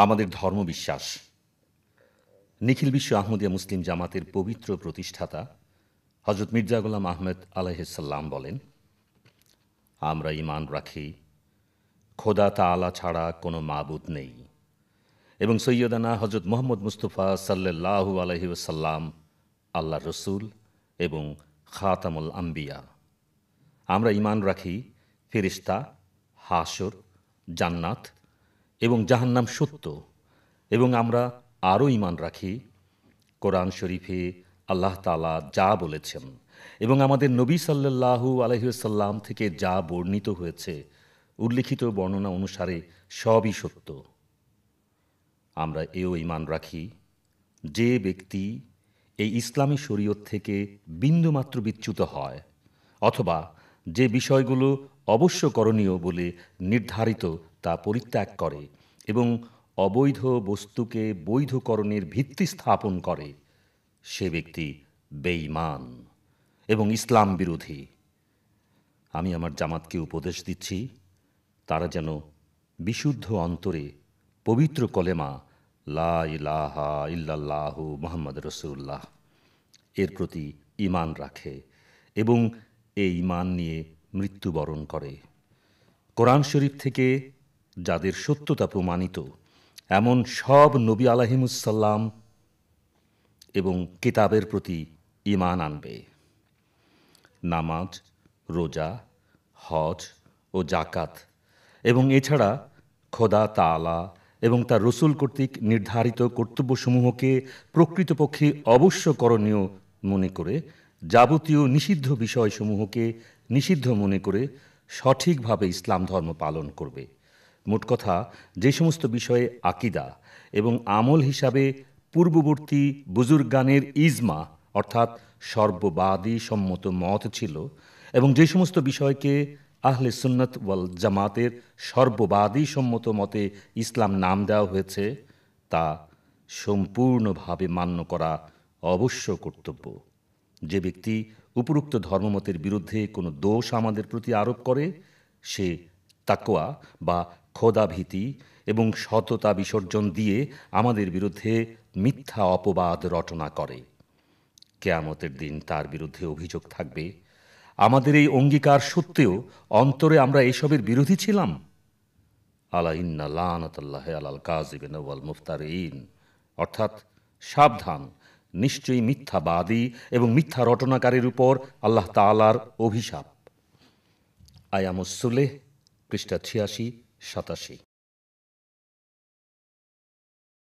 আমাদের ধর্মবিশ্বাস। নিখিল বিশ্ব আহমদিয়া মুসলিম জামাতের পবিত্র প্রতিষ্ঠাতা হজরত মির্জা গোলাম আহমেদ আলাইহিসসালাম বলেন, আমরা ঈমান রাখি খোদা তাআলা ছাড়া কোনো মাবুদ নেই এবং সৈয়দানা হজরত মুহাম্মদ মুস্তাফা সাল্লাল্লাহু আলাইহি ওয়াসাল্লাম আল্লাহর রসূল এবং খাতামুল আম্বিয়া। আমরা ঈমান রাখি ফেরেশতা, হাসর, জান্নাত এবং জাহান্নাম সত্য, এবং আমরা আরও ঈমান রাখি কোরআন শরীফে আল্লাহ তাআলা যা বলেছেন এবং আমাদের নবী সাল্লাল্লাহু আলাইহি ওয়াসাল্লাম থেকে যা বর্ণিত হয়েছে উল্লিখিত বর্ণনা অনুসারে সবই সত্য। আমরা এও ঈমান রাখি যে ব্যক্তি এই ইসলামী শরীয়ত থেকে বিন্দুমাত্র বিচ্যুত হয় অথবা যে বিষয়গুলো অবশ্য করণীয় বলে নির্ধারিত তা পরিত্যাগ করে এবং অবৈধ বস্তুকে বৈধকরণের ভিত্তি স্থাপন করে, সে ব্যক্তি বেঈমান এবং ইসলাম বিরোধী। আমি আমার জামাতকে উপদেশ দিচ্ছি, তারা যেন বিশুদ্ধ অন্তরে পবিত্র কলেমা লা ইলাহা ইল্লাল্লাহু মুহাম্মদ রাসূলুল্লাহ এর প্রতি ঈমান রাখে এবং এই ঈমান নিয়ে মৃত্যুবরণ করে। কোরআন শরীফ থেকে যাদের সত্যতা প্রমাণিত এমন সব নবী আলাইহিমুসসালাম এবং কিতাবের প্রতি ঈমান আনবে। নামাজ, রোজা, হজ ও জাকাত এবং এছাড়া খোদা তাআলা এবং তার রসূল কর্তৃক নির্ধারিত কর্তব্যসমূহকে প্রকৃতপক্ষে অবশ্য করণীয় মনে করে যাবতীয় নিষিদ্ধ বিষয়সমূহকে নিষিদ্ধ মনে করে সঠিকভাবে ইসলাম ধর্ম পালন করবে। মোট কথা, যে সমস্ত বিষয়ে আকীদা এবং আমল হিসাবে পূর্ববর্তী বুজুর্গানের ইজমা অর্থাৎ সর্ববাদী সম্মত মত ছিল এবং যে সমস্ত বিষয়কে আহলে সুন্নাত ওয়াল জামাতের সর্ববাদী সম্মত মতে ইসলাম নাম দেওয়া হয়েছে তা সম্পূর্ণভাবে মান্য করা অবশ্য কর্তব্য। যে ব্যক্তি উপরোক্ত ধর্মমতের বিরুদ্ধে কোনো দোষ আমাদের প্রতি আরোপ করে, সে তাকওয়া বা খোদাভীতি এবং সততা বিসর্জন দিয়ে আমাদের বিরুদ্ধে মিথ্যা অপবাদ রটনা করে। কিয়ামতের দিন তার বিরুদ্ধে অভিযোগ থাকবে, আমাদের এই অঙ্গীকার সত্ত্বেও অন্তরে আমরা এসবের বিরোধী ছিলাম। আলা ইন্না লানাতাল্লাহি আলাল কাযিবিনা ওয়াল মুফতারিন, অর্থাৎ সাবধান, নিশ্চয়ই মিথ্যাবাদী এবং মিথ্যা রটনাকারীর উপর আল্লাহ তাআলার অভিশাপ। আয়ামুস সুলেহ, পৃষ্ঠা ৮৬-৮৭।